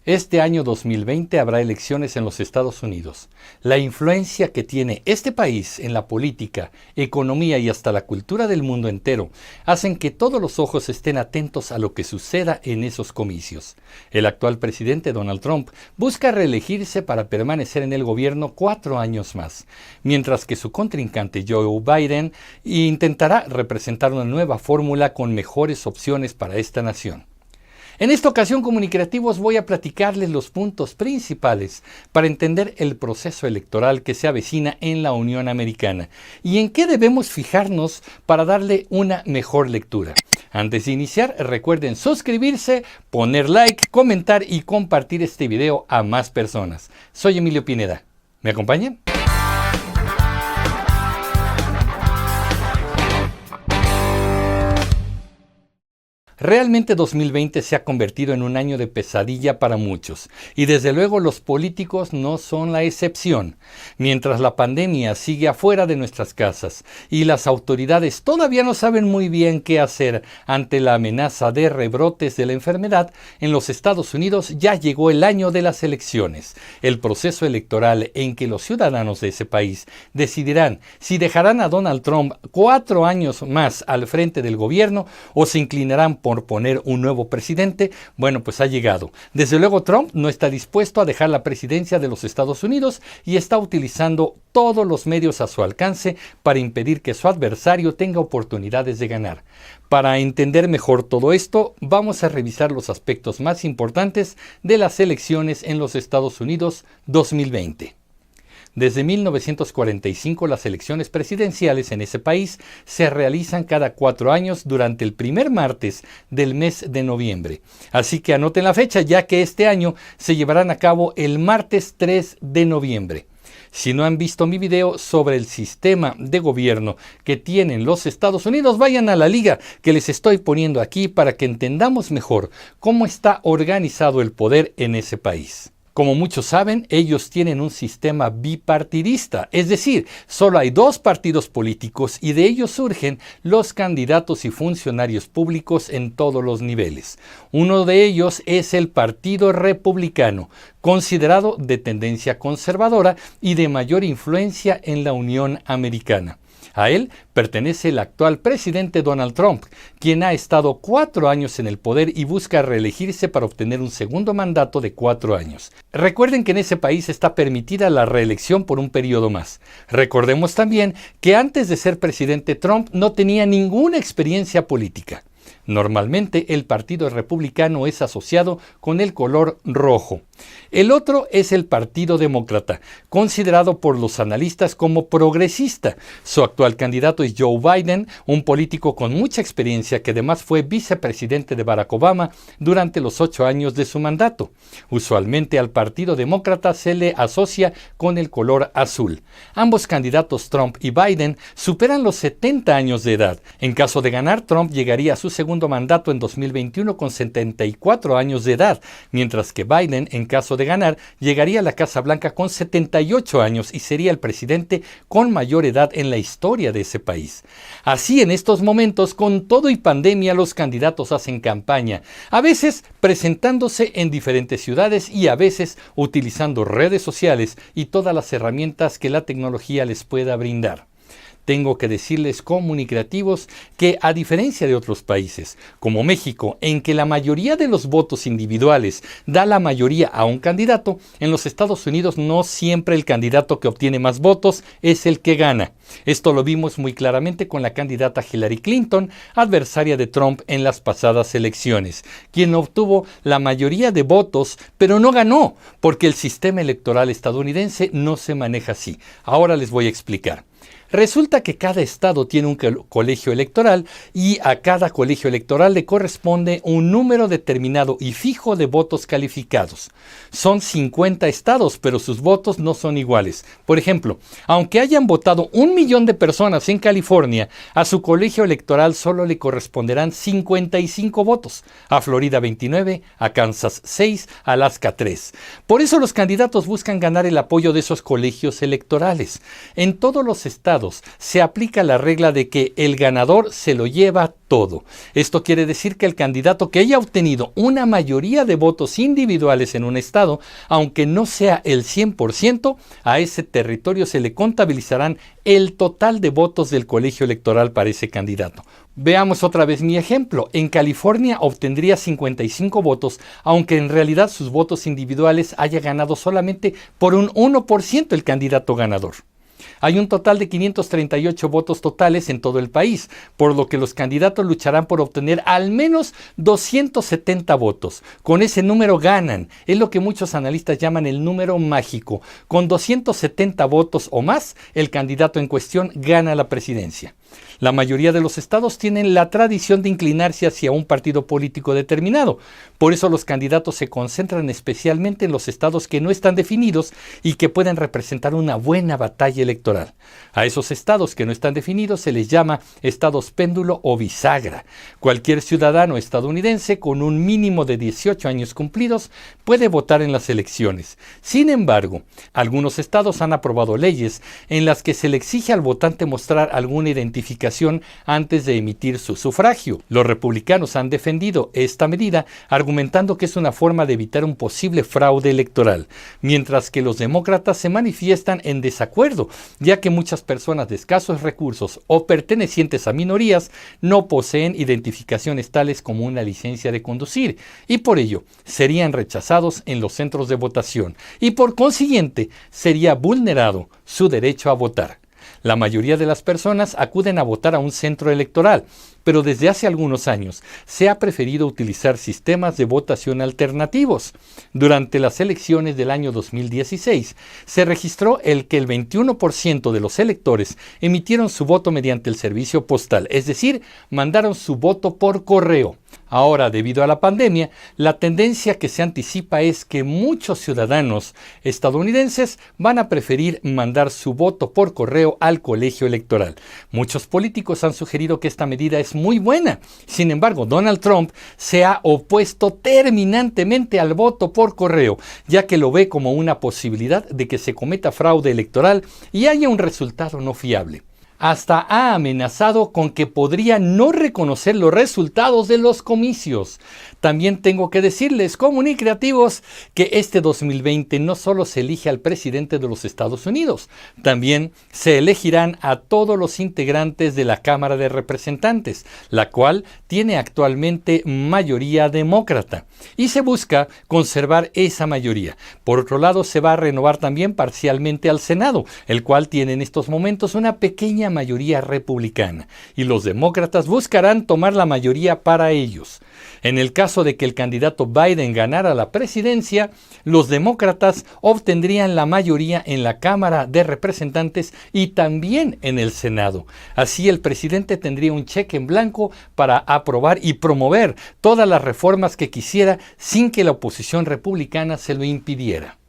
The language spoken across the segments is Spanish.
Este año 2020 habrá elecciones en los Estados Unidos. La influencia que tiene este país en la política, economía y hasta la cultura del mundo entero hacen que todos los ojos estén atentos a lo que suceda en esos comicios. El actual presidente Donald Trump busca reelegirse para permanecer en el gobierno 4 años más, mientras que su contrincante Joe Biden intentará representar una nueva fórmula con mejores opciones para esta nación. En esta ocasión, Comunicativos, voy a platicarles los puntos principales para entender el proceso electoral que se avecina en la Unión Americana y en qué debemos fijarnos para darle una mejor lectura. Antes de iniciar, recuerden suscribirse, poner like, comentar y compartir este video a más personas. Soy Emilio Pineda. ¿Me acompañan? Realmente 2020 se ha convertido en un año de pesadilla para muchos, y desde luego los políticos no son la excepción. Mientras la pandemia sigue afuera de nuestras casas y las autoridades todavía no saben muy bien qué hacer ante la amenaza de rebrotes de la enfermedad, en los Estados Unidos ya llegó el año de las elecciones, el proceso electoral en que los ciudadanos de ese país decidirán si dejarán a Donald Trump 4 años más al frente del gobierno o se inclinarán por poner un nuevo presidente. Bueno, pues ha llegado. Desde luego Trump no está dispuesto a dejar la presidencia de los Estados Unidos y está utilizando todos los medios a su alcance para impedir que su adversario tenga oportunidades de ganar. Para entender mejor todo esto, vamos a revisar los aspectos más importantes de las elecciones en los Estados Unidos 2020. Desde 1945, las elecciones presidenciales en ese país se realizan cada 4 años durante el primer martes del mes de noviembre. Así que anoten la fecha, ya que este año se llevarán a cabo el martes 3 de noviembre. Si no han visto mi video sobre el sistema de gobierno que tienen los Estados Unidos, vayan a la liga que les estoy poniendo aquí para que entendamos mejor cómo está organizado el poder en ese país. Como muchos saben, ellos tienen un sistema bipartidista, es decir, solo hay 2 partidos políticos y de ellos surgen los candidatos y funcionarios públicos en todos los niveles. Uno de ellos es el Partido Republicano, considerado de tendencia conservadora y de mayor influencia en la Unión Americana. A él pertenece el actual presidente Donald Trump, quien ha estado 4 años en el poder y busca reelegirse para obtener un segundo mandato de 4 años. Recuerden que en ese país está permitida la reelección por un periodo más. Recordemos también que antes de ser presidente Trump no tenía ninguna experiencia política. Normalmente el Partido Republicano es asociado con el color rojo. El otro es el Partido Demócrata, considerado por los analistas como progresista. Su actual candidato es Joe Biden, un político con mucha experiencia que además fue vicepresidente de Barack Obama durante los 8 años de su mandato. Usualmente al Partido Demócrata se le asocia con el color azul. Ambos candidatos, Trump y Biden, superan los 70 años de edad. En caso de ganar, Trump llegaría a su segundo mandato en 2021 con 74 años de edad, mientras que Biden, en caso de ganar, llegaría a la Casa Blanca con 78 años y sería el presidente con mayor edad en la historia de ese país. Así, en estos momentos, con todo y pandemia, los candidatos hacen campaña, a veces presentándose en diferentes ciudades y a veces utilizando redes sociales y todas las herramientas que la tecnología les pueda brindar. Tengo que decirles, Comunicativos, que a diferencia de otros países, como México, en que la mayoría de los votos individuales da la mayoría a un candidato, en los Estados Unidos no siempre el candidato que obtiene más votos es el que gana. Esto lo vimos muy claramente con la candidata Hillary Clinton, adversaria de Trump en las pasadas elecciones, quien obtuvo la mayoría de votos, pero no ganó, porque el sistema electoral estadounidense no se maneja así. Ahora les voy a explicar. Resulta que cada estado tiene un colegio electoral y a cada colegio electoral le corresponde un número determinado y fijo de votos calificados. Son 50 estados, pero sus votos no son iguales. Por ejemplo, aunque hayan votado 1 millón de personas en California, a su colegio electoral solo le corresponderán 55 votos. A Florida 29, a Kansas 6, a Alaska 3. Por eso los candidatos buscan ganar el apoyo de esos colegios electorales. En todos los estados estados se aplica la regla de que el ganador se lo lleva todo. Esto quiere decir que el candidato que haya obtenido una mayoría de votos individuales en un estado, aunque no sea el 100%, a ese territorio se le contabilizarán el total de votos del colegio electoral para ese candidato. Veamos otra vez mi ejemplo. En California obtendría 55 votos, aunque en realidad sus votos individuales haya ganado solamente por un 1% el candidato ganador. Hay un total de 538 votos totales en todo el país, por lo que los candidatos lucharán por obtener al menos 270 votos. Con ese número ganan. Es lo que muchos analistas llaman el número mágico. Con 270 votos o más, el candidato en cuestión gana la presidencia. La mayoría de los estados tienen la tradición de inclinarse hacia un partido político determinado. Por eso los candidatos se concentran especialmente en los estados que no están definidos y que pueden representar una buena batalla electoral. A esos estados que no están definidos se les llama estados péndulo o bisagra. Cualquier ciudadano estadounidense con un mínimo de 18 años cumplidos puede votar en las elecciones. Sin embargo, algunos estados han aprobado leyes en las que se le exige al votante mostrar alguna identificación antes de emitir su sufragio. Los republicanos han defendido esta medida argumentando que es una forma de evitar un posible fraude electoral, mientras que los demócratas se manifiestan en desacuerdo, ya que muchas personas de escasos recursos o pertenecientes a minorías no poseen identificaciones tales como una licencia de conducir y por ello serían rechazados en los centros de votación y por consiguiente sería vulnerado su derecho a votar. La mayoría de las personas acuden a votar a un centro electoral, pero desde hace algunos años se ha preferido utilizar sistemas de votación alternativos. Durante las elecciones del año 2016, se registró que el 21% de los electores emitieron su voto mediante el servicio postal, es decir, mandaron su voto por correo. Ahora, debido a la pandemia, la tendencia que se anticipa es que muchos ciudadanos estadounidenses van a preferir mandar su voto por correo al colegio electoral. Muchos políticos han sugerido que esta medida es muy buena. Sin embargo, Donald Trump se ha opuesto terminantemente al voto por correo, ya que lo ve como una posibilidad de que se cometa fraude electoral y haya un resultado no fiable. Hasta ha amenazado con que podría no reconocer los resultados de los comicios. También tengo que decirles, comunicativos, que este 2020 no solo se elige al presidente de los Estados Unidos, también se elegirán a todos los integrantes de la Cámara de Representantes, la cual tiene actualmente mayoría demócrata, y se busca conservar esa mayoría. Por otro lado, se va a renovar también parcialmente al Senado, el cual tiene en estos momentos una pequeña mayoría republicana, y los demócratas buscarán tomar la mayoría para ellos. En el caso de que el candidato Biden ganara la presidencia, los demócratas obtendrían la mayoría en la Cámara de Representantes y también en el Senado. Así el presidente tendría un cheque en blanco para aprobar y promover todas las reformas que quisiera sin que la oposición republicana se lo impidiera.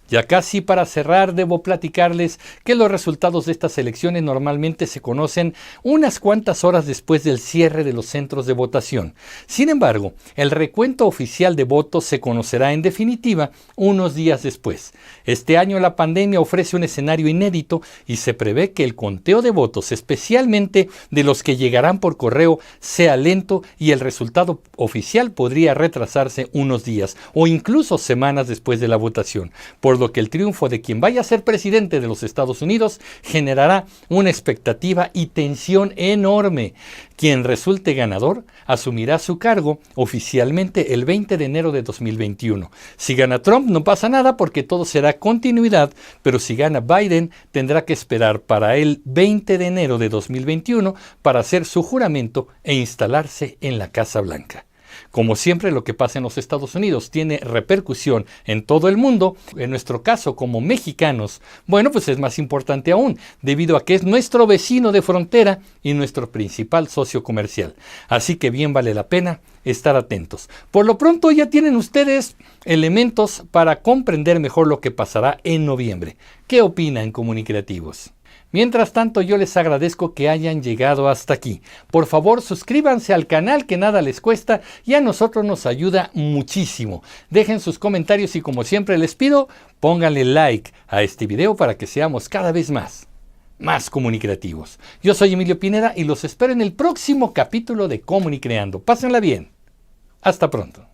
Ya casi para cerrar, debo platicarles que los resultados de estas elecciones normalmente se conocen unas cuantas horas después del cierre de los centros de votación. Sin embargo, el recuento oficial de votos se conocerá en definitiva unos días después. Este año la pandemia ofrece un escenario inédito y se prevé que el conteo de votos, especialmente de los que llegarán por correo, sea lento y el resultado oficial podría retrasarse unos días o incluso semanas después de la votación, por lo que el triunfo de quien vaya a ser presidente de los Estados Unidos generará una expectativa y tensión enorme. Quien resulte ganador asumirá su cargo oficialmente el 20 de enero de 2021. Si gana Trump no pasa nada porque todo será continuidad, pero si gana Biden tendrá que esperar para el 20 de enero de 2021 para hacer su juramento e instalarse en la Casa Blanca. Como siempre, lo que pasa en los Estados Unidos tiene repercusión en todo el mundo. En nuestro caso, como mexicanos, bueno, pues es más importante aún, debido a que es nuestro vecino de frontera y nuestro principal socio comercial. Así que bien vale la pena estar atentos. Por lo pronto ya tienen ustedes elementos para comprender mejor lo que pasará en noviembre. ¿Qué opinan, comunicativos? Mientras tanto, yo les agradezco que hayan llegado hasta aquí. Por favor, suscríbanse al canal, que nada les cuesta y a nosotros nos ayuda muchísimo. Dejen sus comentarios y, como siempre les pido, pónganle like a este video para que seamos cada vez más. más comunicativos. Yo soy Emilio Pineda y los espero en el próximo capítulo de Comunicreando. Pásenla bien. Hasta pronto.